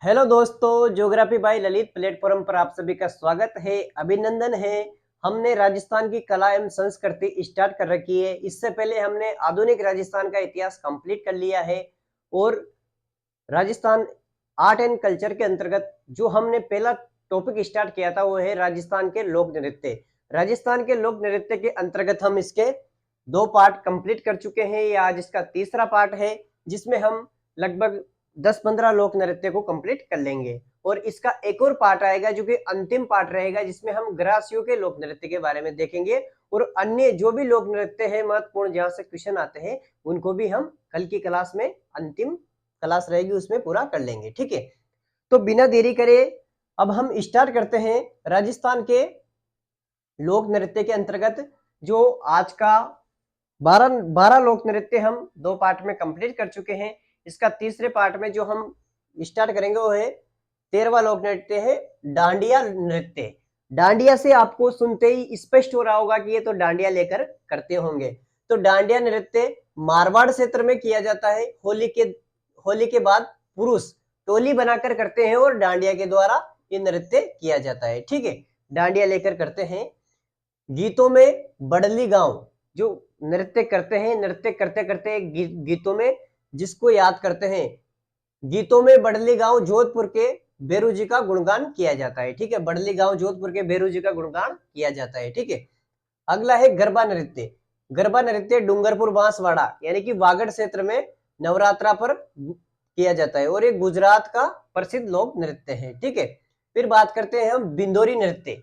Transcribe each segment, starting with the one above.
Hello दोस्तों, geography bye Lalit platform पर आप सभी का स्वागत है, अभिनंदन है। हमने राजस्थान की कला एवं संस्कृति स्टार्ट कर रखी है। इससे पहले हमने आधुनिक राजस्थान का इतिहास कंप्लीट कर लिया है और राजस्थान आर्ट एंड कल्चर के अंतर्गत जो हमने पहला टॉपिक स्टार्ट किया था वो है राजस्थान के लोक नृत्य। राजस्थान के लोक नृत्य के अंतर्गत हम इसके 2 पार्ट कंप्लीट कर चुके हैं। ये आज इसका तीसरा पार्ट है जिसमें हम लगभग 10-15 लोक नृत्य को कंप्लीट कर लेंगे और इसका एक और पार्ट आएगा जो कि अंतिम पार्ट रहेगा जिसमें हम ग्रासियों के लोक नृत्य के बारे में देखेंगे और अन्य जो भी लोक नृत्य है महत्वपूर्ण जहां से क्वेश्चन आते हैं उनको भी हम कल की क्लास में अंतिम क्लास रहेगी उसमें पूरा कर लेंगे। ठीक है, तो बिना देरी करे अब हम स्टार्ट करते हैं राजस्थान के लोक नृत्य के अंतर्गत जो आज का 12 लोक नृत्य हम 2 पार्ट में कंप्लीट कर चुके हैं। इसका तीसरे पार्ट में जो हम स्टार्ट करेंगे वो है 13वां लोक नृत्य है डांडिया नृत्य। डांडिया से आपको सुनते ही स्पष्ट हो रहा होगा कि ये तो डांडिया लेकर करते होंगे। तो डांडिया नृत्य मारवाड़ क्षेत्र में किया जाता है। होली के बाद पुरुष टोली बनाकर करते हैं और डांडिया के द्वारा ये नृत्य किया जाता है। ठीक है, डांडिया लेकर करते हैं। गीतों में बड़ली गांव जो नृत्य करते हैं, नृत्य करते करते गीतों में जिसको याद करते हैं, गीतों में बड़ली गांव जोधपुर के बेरू जी का गुणगान किया जाता है। ठीक है, बड़ली गांव जोधपुर के बेरू जी का गुणगान किया जाता है। ठीक है, अगला है गरबा नृत्य। गरबा नृत्य डूंगरपुर बांसवाड़ा यानी कि वागड़ क्षेत्र में नवरात्रा पर किया जाता है और ये गुजरात का प्रसिद्ध लोक नृत्य है। ठीक है, फिर बात करते हैं हम बिंदोरी नृत्य।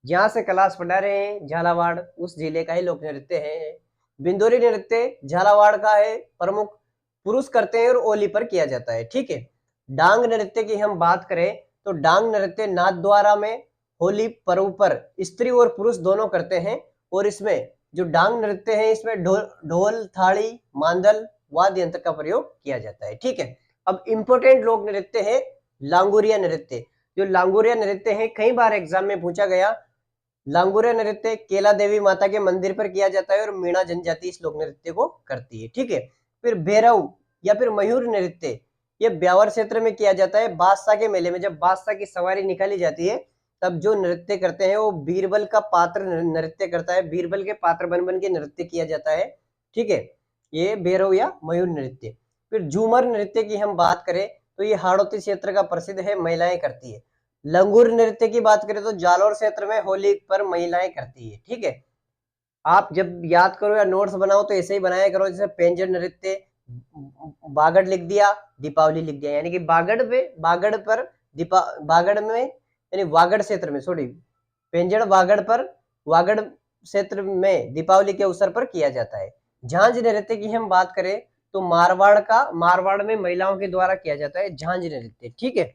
जहां से क्लास पढ़ा रहे हैं झालावाड़ उस जिले का ही लोक नृत्य है। बिंदोरी नृत्य झालावाड़ का है, प्रमुख पुरुष करते हैं और ओली पर किया जाता है। ठीक है, डांग नृत्य की हम बात करें तो डांग नृत्य नाथद्वारा में होली पर्व पर स्त्री और पुरुष दोनों करते हैं और इसमें जो डांग नृत्य है इसमें ढोल थाली मांदल वाद्य यंत्र का प्रयोग किया जाता है। ठीक है, अब इंपोर्टेंट लोक नृत्य है लांगुरिया नृत्य। जो लांगुरिया नृत्य है कई बार एग्जाम में पूछा गया। लांगुरिया नृत्य केला देवी माता के मंदिर पर किया जाता है और मीणा जनजाति इस लोक नृत्य को करती है। ठीक है, फिर भैरव या फिर मयूर नृत्य ये ब्यावर क्षेत्र में किया जाता है। बादशाह के मेले में जब बादशाह की सवारी निकाली जाती है तब जो नृत्य करते हैं वो बीरबल का पात्र नृत्य करता है। बीरबल के पात्र बन बन के नृत्य किया जाता है। ठीक है, ये भैरव या मयूर नृत्य। फिर झूमर नृत्य की हम बात करें तो ये हाड़ौती क्षेत्र का प्रसिद्ध है, महिलाएं करती है। लंगूर नृत्य की बात करें तो जालोर क्षेत्र में होली पर महिलाएं करती है। ठीक है, आप जब याद करो या नोट्स बनाओ तो ऐसे ही बनाया करो, जैसे पेंजर नृत्य बागड़ लिख दिया, दीपावली लिख दिया, यानी कि बागड़ पर बागड़ में यानी वागड़ क्षेत्र में सॉरी पेंजड़ वागड़ क्षेत्र में दीपावली के अवसर पर किया जाता है। झांझ नृत्य की हम बात करें तो मारवाड़ में महिलाओं के द्वारा किया जाता है झांझ नृत्य। ठीक है,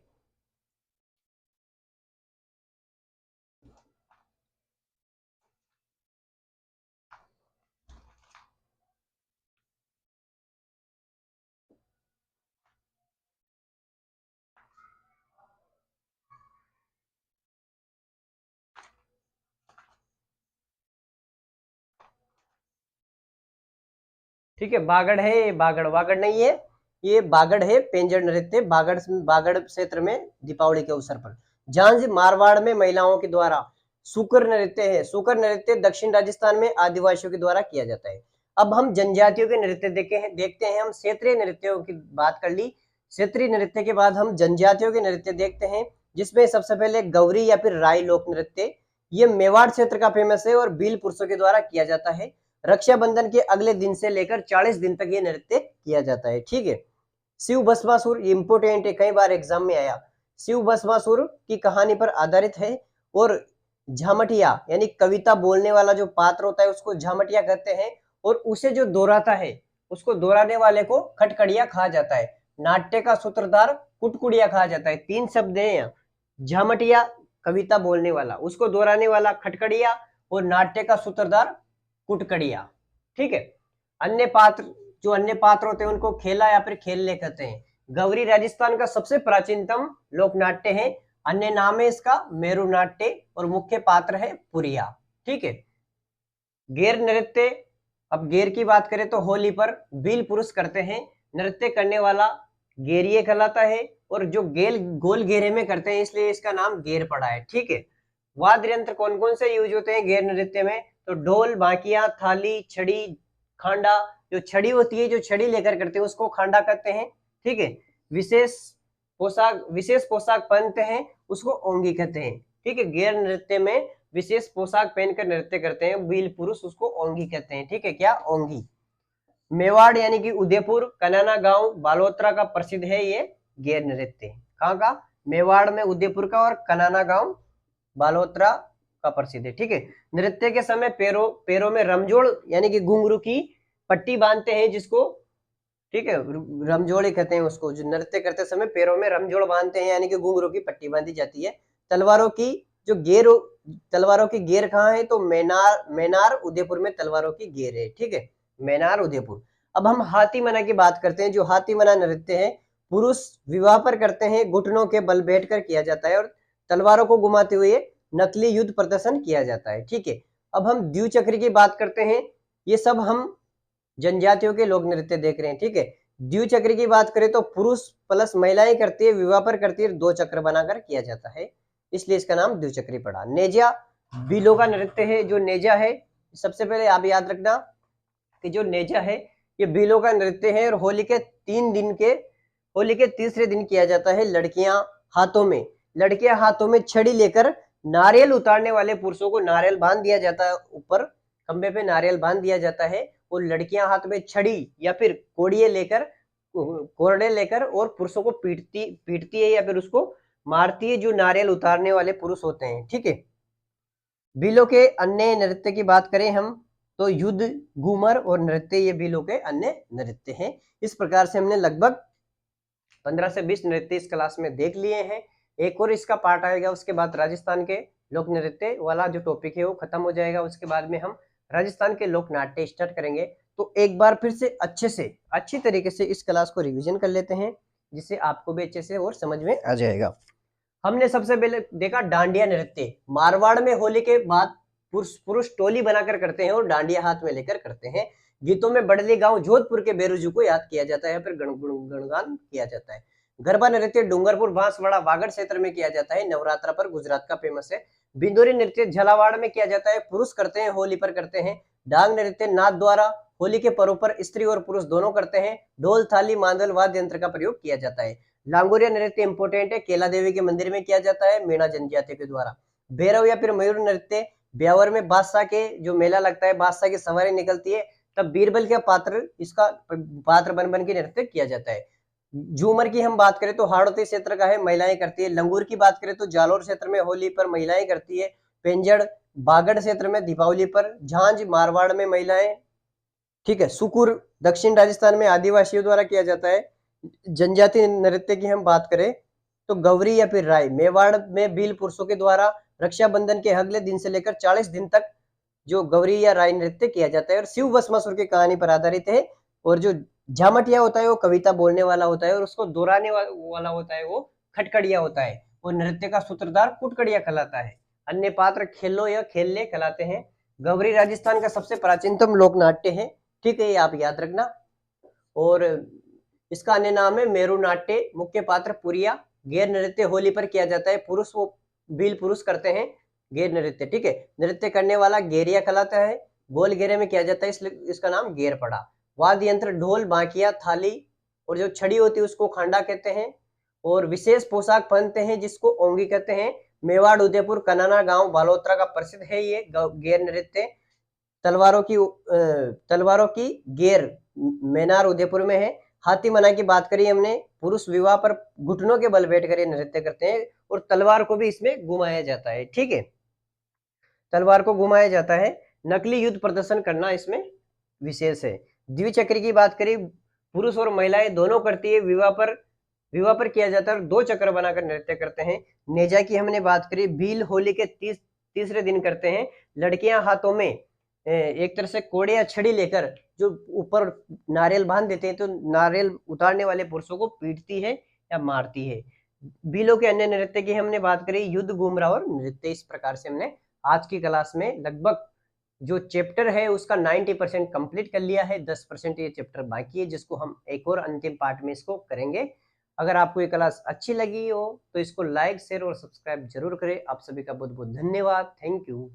ठीक है, बागड़ है, बागड़ वागड़ नहीं है, ये बागड़ है पेंजर नृत्य बागड़ क्षेत्र में दीपावली के अवसर पर। झांझ मारवाड़ में महिलाओं के द्वारा। सुकर नृत्य है, सुकर नृत्य दक्षिण राजस्थान में आदिवासियों के द्वारा किया जाता है। अब हम जनजातियों के नृत्य देखते हैं। हम क्षेत्रीय नृत्यों की बात कर ली, क्षेत्रीय नृत्य के बाद हम जनजातियों के नृत्य देखते हैं जिसमें सबसे पहले गौरी या फिर राय लोक नृत्य। ये मेवाड़ क्षेत्र का फेमस है और भील पुरुषों के द्वारा किया जाता है। रक्षाबंधन के अगले दिन से लेकर 40 दिन तक ये नृत्य किया जाता है। ठीक है, शिव भस्मासुर इंपोर्टेंट है, कई बार एग्जाम में आया। शिव भस्मासुर की कहानी पर आधारित है और झामटिया यानी कविता बोलने वाला जो पात्र होता है उसको झामटिया कहते हैं और उसे जो दोहराता है उसको दोहराने वाले को खटखड़िया कहा जाता है। नाट्य का सूत्रधार कुटकुड़िया कहा जाता है। 3 शब्द है, झामटिया कविता बोलने वाला, उसको दोहराने वाला खटखड़िया और नाट्य का सूत्रधार कुटकड़िया। ठीक है, अन्य पात्र होते हैं उनको खेला या फिर खेलने कहते हैं। गौरी राजस्थान का सबसे प्राचीनतम लोक नाट्य है, अन्य नाम है इसका मेरू नाट्य और मुख्य पात्र है पुरिया। ठीक है, गेर नृत्य। अब गेर की बात करें तो होली पर भील पुरुष करते हैं। नृत्य करने वाला गेरिए कहलाता है, और जो गोल घेरे में करते हैं इसलिए इसका नाम घेर पड़ा है। ठीक है, वाद्य यंत्र कौन कौन से यूज होते हैं घेर नृत्य में? तो ढोल, बांकिया, थाली, छड़ी, खांडा। जो छड़ी होती है, जो छड़ी लेकर करते हैं उसको खांडा कहते हैं। ठीक है, विशेष पोशाक पहनते हैं उसको ओंगी कहते हैं। ठीक है, घेर नृत्य में विशेष पोशाक पहनकर नृत्य करते हैं वील पुरुष, उसको ओंगी कहते हैं। ठीक है, क्या? ओंगी। मेवाड़ यानी कि उदयपुर, कनाना गांव, बालोतरा का प्रसिद्ध है ये घेर नृत्य। कहाँ का? मेवाड़ में उदयपुर का, और कनाना गांव बालोतरा का प्रसिद्ध है। ठीक है, नृत्य के समय पैरों में रमजोड़ यानी कि घुंघरू की पट्टी बांधते हैं, जिसको ठीक है रमजोड़ी कहते हैं उसको। जो नृत्य करते समय पैरों में रमजोड़ बांधते हैं यानी कि घुंघरू की पट्टी बांधी जाती है। तलवारों की घेर कहाँ है? तो मैनार उदयपुर में तलवारों की घेर है। ठीक है, मैनार उदयपुर। अब हम हाथी मना की बात करते हैं। जो हाथी मना नृत्य है पुरुष विवाह पर करते हैं, घुटनों के बल बैठकर किया जाता है, और तलवारों को घुमाते हुए नकली युद्ध प्रदर्शन किया जाता है। ठीक है, अब हम द्विचक्र की बात करते हैं। ये सब हम जनजातियों के लोक नृत्य देख रहे हैं। ठीक है, द्विचक्र की बात करें तो पुरुष प्लस महिलाएं करती है, विवाह पर करती है, 2 चक्र बनाकर किया जाता है, इसलिए इसका नाम द्विचक्री पड़ा। नेजा बीलों का नृत्य है। जो नेजा है, सबसे पहले आप याद रखना कि जो नेजा है ये बीलों का नृत्य है, और होली के तीसरे दिन किया जाता है। लड़कियां हाथों में छड़ी लेकर नारियल उतारने वाले पुरुषों को नारियल बांध दिया जाता है, ऊपर खंबे पे नारियल बांध दिया जाता है, और लड़कियां हाथ में छड़ी या फिर कोरडे लेकर और पुरुषों को पीटती है या फिर उसको मारती है, जो नारियल उतारने वाले पुरुष होते हैं। ठीक है, बीलों के अन्य नृत्य की बात करें हम तो युद्ध, घूमर और नृत्य, ये बीलों के अन्य नृत्य हैं। इस प्रकार से हमने लगभग 15 से 20 नृत्य इस क्लास में देख लिए हैं। एक और इसका पार्ट आएगा, उसके बाद राजस्थान के लोक नृत्य वाला जो टॉपिक है वो खत्म हो जाएगा। उसके बाद में हम राजस्थान के लोक नाट्य स्टार्ट करेंगे। तो एक बार फिर से अच्छी तरीके से इस क्लास को रिवीजन कर लेते हैं, जिससे आपको भी अच्छे से और समझ में आ जाएगा। हमने सबसे पहले देखा डांडिया नृत्य। मारवाड़ में होली के बाद पुरुष टोली बनाकर करते हैं और डांडिया हाथ में लेकर करते हैं। गीतों में बड़ली गांव जोधपुर के बेरुजू को याद किया जाता है, फिर गुणगान किया जाता है। गरबा नृत्य डूंगरपुर, बांसवाड़ा, वागड़ क्षेत्र में किया जाता है। नवरात्रा पर गुजरात का फेमस है। बिंदुरी नृत्य झालावाड़ में किया जाता है, पुरुष करते हैं, होली पर करते हैं। डांग नृत्य नाथ द्वारा होली के पर्व पर स्त्री और पुरुष दोनों करते हैं। ढोल, थाली, मांदल वाद्य यंत्र का प्रयोग किया जाता है। लांगोरिया नृत्य इंपोर्टेंट है, केला देवी के मंदिर में किया जाता है, मीणा जनजाति के द्वारा। भैरव या फिर मयूर नृत्य ब्यावर में बादशाह के जो मेला लगता है, बादशाह की सवारी निकलती है, तब बीरबल के पात्र बन के नृत्य किया जाता है। झूमर की हम बात करें तो हाड़ौती क्षेत्र का है, महिलाएं करती है। लंगूर की बात करें तो जालोर क्षेत्र में होली पर महिलाएं करती है। पेंजड़ बागड़ क्षेत्र में दीपावली पर। झांझ मारवाड़ में महिलाएं। ठीक है, सुकुर दक्षिण राजस्थान में आदिवासियों द्वारा किया जाता है। जनजाति नृत्य की हम बात करें तो गौरी या फिर राय मेवाड़ में भील पुरुषों के द्वारा रक्षाबंधन के अगले दिन से लेकर 40 दिन तक जो गौरी या राय नृत्य किया जाता है, और शिव भस्मासुर की कहानी पर आधारित है। और जो झामटिया होता है वो कविता बोलने वाला होता है, और उसको दोहराने वाला होता है वो खटकड़िया होता है, और नृत्य का सूत्रधार कुटकड़िया कहलाता है। अन्य पात्र खेलो या खेलने कहलाते हैं। गौरी राजस्थान का सबसे प्राचीनतम लोक नाट्य है। ठीक है, ये आप याद रखना। और इसका अन्य नाम है मेरू नाट्य। मुख्य पात्र पुरिया। घेर नृत्य होली पर किया जाता है, पुरुष वो भील पुरुष करते हैं घेर नृत्य। ठीक है, नृत्य करने वाला घेरिया कहलाता है। गोल घेरे में किया जाता है, इसलिए इसका नाम घेर पड़ा। वाद्य यंत्र ढोल, बांकिया, थाली, और जो छड़ी होती है उसको खांडा कहते हैं। और विशेष पोशाक पहनते हैं जिसको ओंगी कहते हैं। मेवाड़, उदयपुर, कनाना गांव, बालोतरा का प्रसिद्ध है ये घेर नृत्य। तलवारों की घेर मैनार उदयपुर में है। हाथी मना की बात करी हमने, पुरुष विवाह पर घुटनों के बल बैठकर नृत्य करते हैं, और तलवार को भी इसमें घुमाया जाता है। ठीक है, तलवार को घुमाया जाता है। नकली युद्ध प्रदर्शन करना इसमें विशेष है। द्विचक्र की बात करी, पुरुष और महिलाएं दोनों करती है, विवाह पर किया जाता है और 2 चक्र बनाकर नृत्य करते हैं। नेजा की हमने बात करी, भील होली के तीसरे दिन करते हैं। लड़कियां हाथों में एक तरह से कोड़े या छड़ी लेकर जो ऊपर नारियल बांध देते हैं, तो नारियल उतारने वाले पुरुषों को पीटती है या मारती है। बीलों के अन्य नृत्य की हमने बात करी, युद्ध, घुमरा और नृत्य। इस प्रकार से हमने आज की क्लास में लगभग जो चैप्टर है उसका 90% कंप्लीट कर लिया है। 10% ये चैप्टर बाकी है, जिसको हम एक और अंतिम पार्ट में इसको करेंगे। अगर आपको ये क्लास अच्छी लगी हो तो इसको लाइक शेयर और सब्सक्राइब जरूर करें। आप सभी का बहुत बहुत धन्यवाद। Thank you.